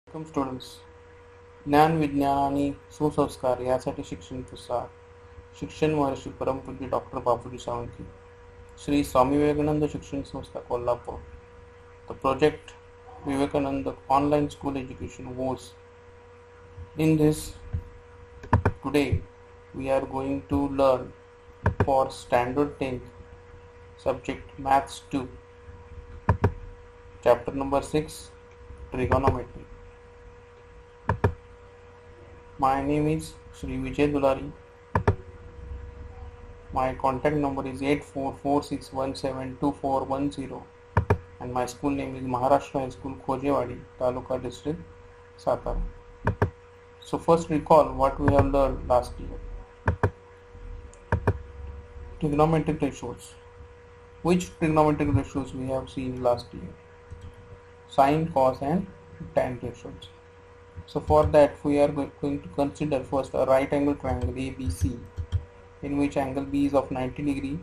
Welcome students. ज्ञान, विज्ञान आणि सुसंस्कार यासाठी शिक्षण प्रसार. शिक्षण महर्षी परमपूज्य डॉक्टर बापूजी सावंत, श्री स्वामी विवेकानंद शिक्षण संस्था Kolhapur. The project Vivekananda online school education was. In this, today we are going to learn for standard 10th subject maths 2, chapter number 6, trigonometry. My name is Sri Vijay Dulari. My contact number is 8446172410 and my school name is Maharashtra High School Khojewadi, Taluka District, Satara. So first recall what we have learned last year. Trigonometric ratios. Which trigonometric ratios we have seen last year? Sine, cos and tan ratios. So for that we are going to consider first a right angle triangle ABC, in which angle B is of 90 degree.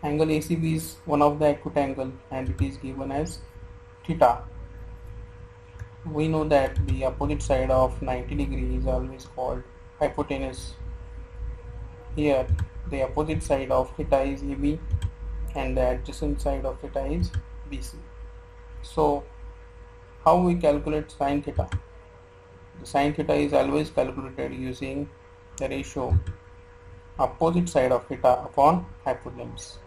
Angle ACB is one of the acute angle and it is given as theta. We know that the opposite side of 90 degree is always called hypotenuse. Here the opposite side of theta is AB and the adjacent side of theta is BC. So how we calculate sine theta? The sine theta is always calculated using the ratio opposite side of theta upon hypotenuse.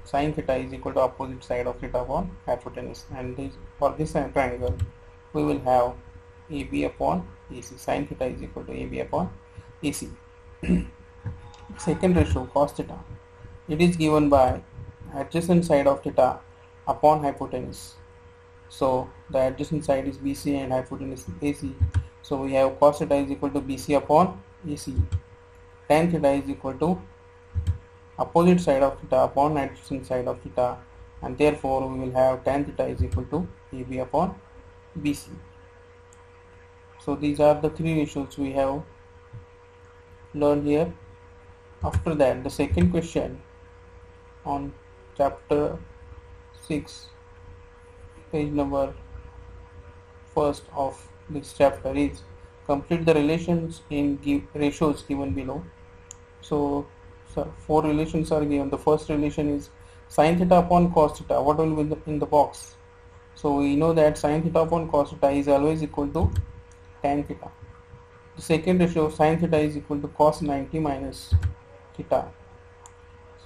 Sine theta is equal to opposite side of theta upon hypotenuse, and for this triangle we will have AB upon AC. Sine theta is equal to AB upon AC. Second ratio, cos theta. It is given by adjacent side of theta upon hypotenuse. So the adjacent side is BC and hypotenuse is AC. So we have cos theta is equal to BC upon AC. Tan theta is equal to opposite side of theta upon adjacent side of theta, and therefore we will have tan theta is equal to AB upon BC. So these are the three ratios we have learned here. After that, the second question on chapter 6, page number first of this chapter is complete the relations in ratios given below. So four relations are given. The first relation is sine theta upon cos theta. What will be in the box? So we know that sine theta upon cos theta is always equal to tan theta. The second ratio, sine theta is equal to cos 90 minus theta.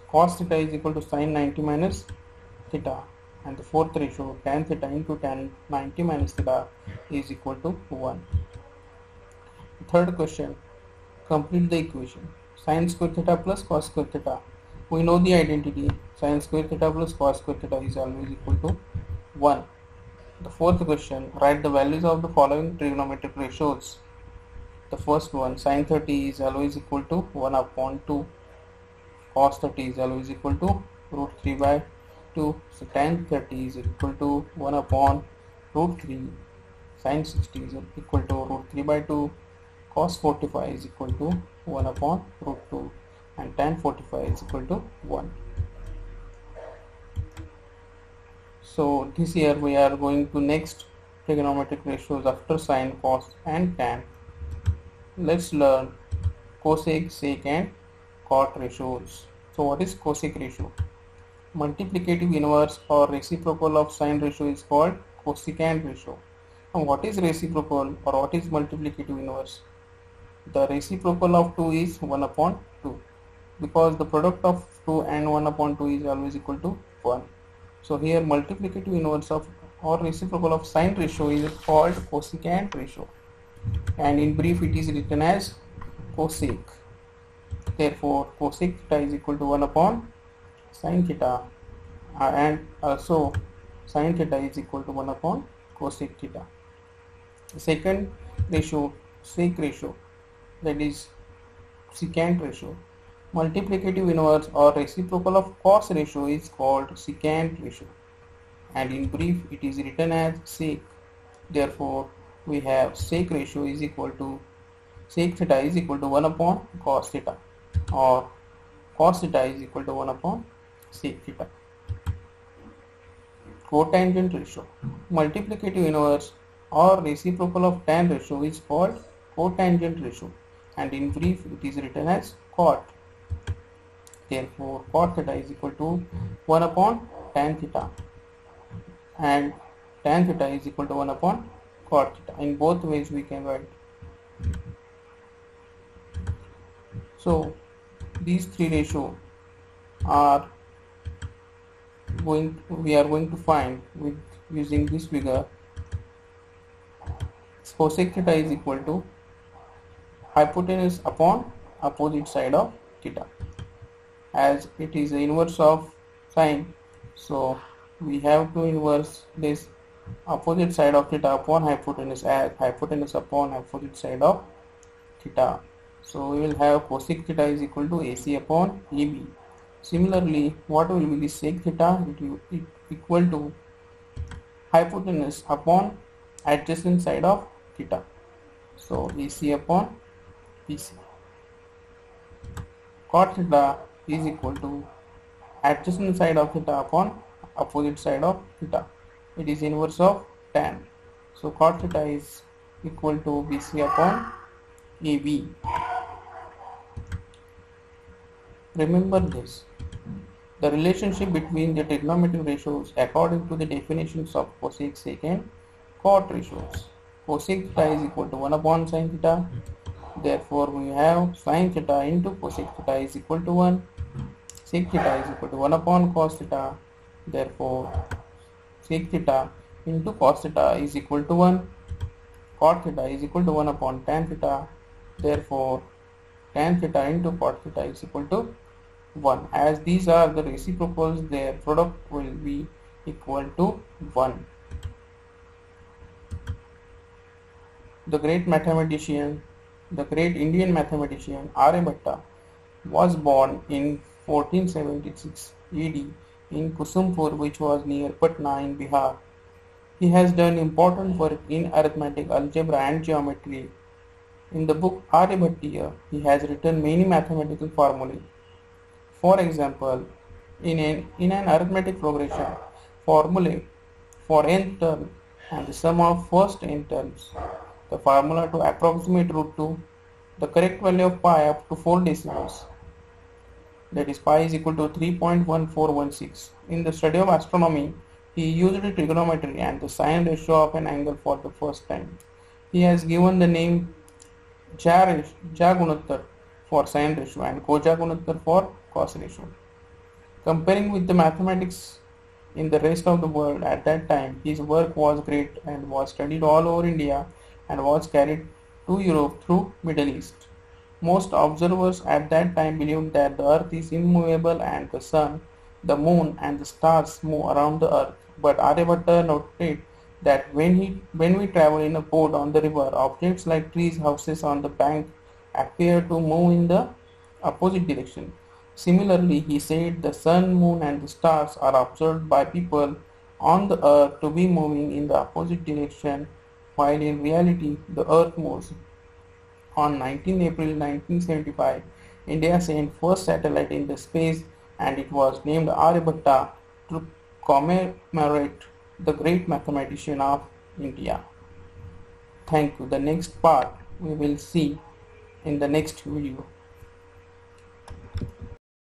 Cos theta is equal to sine 90 minus theta. And the fourth ratio, tan theta into tan 90 minus theta is equal to 1. The third question, complete the equation. Sin square theta plus cos square theta. We know the identity. Sin square theta plus cos square theta is always equal to 1. The fourth question, write the values of the following trigonometric ratios. The first one, sin 30 is always equal to 1 upon 2. Cos 30 is always equal to root 3 by 2. So tan 30 is equal to 1 upon root 3. Sin 60 is equal to root 3 by 2. Cos 45 is equal to 1 upon root 2 and tan 45 is equal to 1. So this year we are going to next trigonometric ratios after sine, cos and tan. Let's learn cosec, sec and cot ratios. So what is cosec ratio? Multiplicative inverse or reciprocal of sine ratio is called cosecant ratio. And what is reciprocal or what is multiplicative inverse? The reciprocal of 2 is 1 upon 2 because the product of 2 and 1 upon 2 is always equal to 1. So here multiplicative inverse of or reciprocal of sine ratio is called cosecant ratio, and in brief it is written as cosec. Therefore cosec theta is equal to 1 upon sine theta and also sine theta is equal to 1 upon cosec theta. The second ratio, sec ratio, that is secant ratio. Multiplicative inverse or reciprocal of cos ratio is called secant ratio, and in brief it is written as sec. Therefore we have sec ratio is equal to sec theta is equal to 1 upon cos theta, or cos theta is equal to 1 upon sec theta. cotangent ratio. Multiplicative inverse or reciprocal of tan ratio is called cotangent ratio, and in brief it is written as cot. Therefore cot theta is equal to 1 upon tan theta, and tan theta is equal to 1 upon cot theta. In both ways we can write. So these three ratios are we are going to find with using this figure. Cosec theta is equal to hypotenuse upon opposite side of theta. As it is the inverse of sine, so we have to inverse this opposite side of theta upon hypotenuse as hypotenuse upon opposite side of theta. So we will have cosec theta is equal to AC upon AB. Similarly, what will be the sec theta? It will be equal to hypotenuse upon adjacent side of theta. So AC upon BC. Cot theta is equal to adjacent side of theta upon opposite side of theta. It is inverse of tan. So cot theta is equal to BC upon AB. Remember this. The relationship between the trigonometric ratios according to the definitions of cosec, sec and cot ratios. Cosec theta is equal to 1 upon sin theta. Therefore we have sin theta into cosec theta is equal to 1. Sec theta is equal to 1 upon cos theta. Therefore sec theta into cos theta is equal to 1. Cot theta is equal to 1 upon tan theta. Therefore tan theta into cot theta is equal to 1. As these are the reciprocals, their product will be equal to 1. The great Indian mathematician Aryabhatta was born in 1476 AD in Kusumpur, which was near Patna in Bihar. He has done important work in arithmetic, algebra and geometry. In the book Aryabhatiya, he has written many mathematical formulae. For example, in an arithmetic progression, formulae for nth term and the sum of first n terms, the formula to approximate root 2, the correct value of pi up to 4 decimals, that is pi is equal to 3.1416. In the study of astronomy, he used trigonometry and the sine ratio of an angle for the first time. He has given the name Ja Gunottar for sine ratio and Koja Gunottar for cos ratio. Comparing with the mathematics in the rest of the world at that time, his work was great and was studied all over India and was carried to Europe through Middle East. Most observers at that time believed that the earth is immovable and the sun, the moon and the stars move around the earth. But Aryabhatta noted that when we travel in a boat on the river, objects like trees, houses on the bank appear to move in the opposite direction. Similarly, he said the sun, moon and the stars are observed by people on the earth to be moving in the opposite direction, while in reality the earth moves. On 19 April 1975, India sent first satellite in the space and it was named Aryabhatta to commemorate the great mathematician of India. Thank you. The next part we will see in the next video.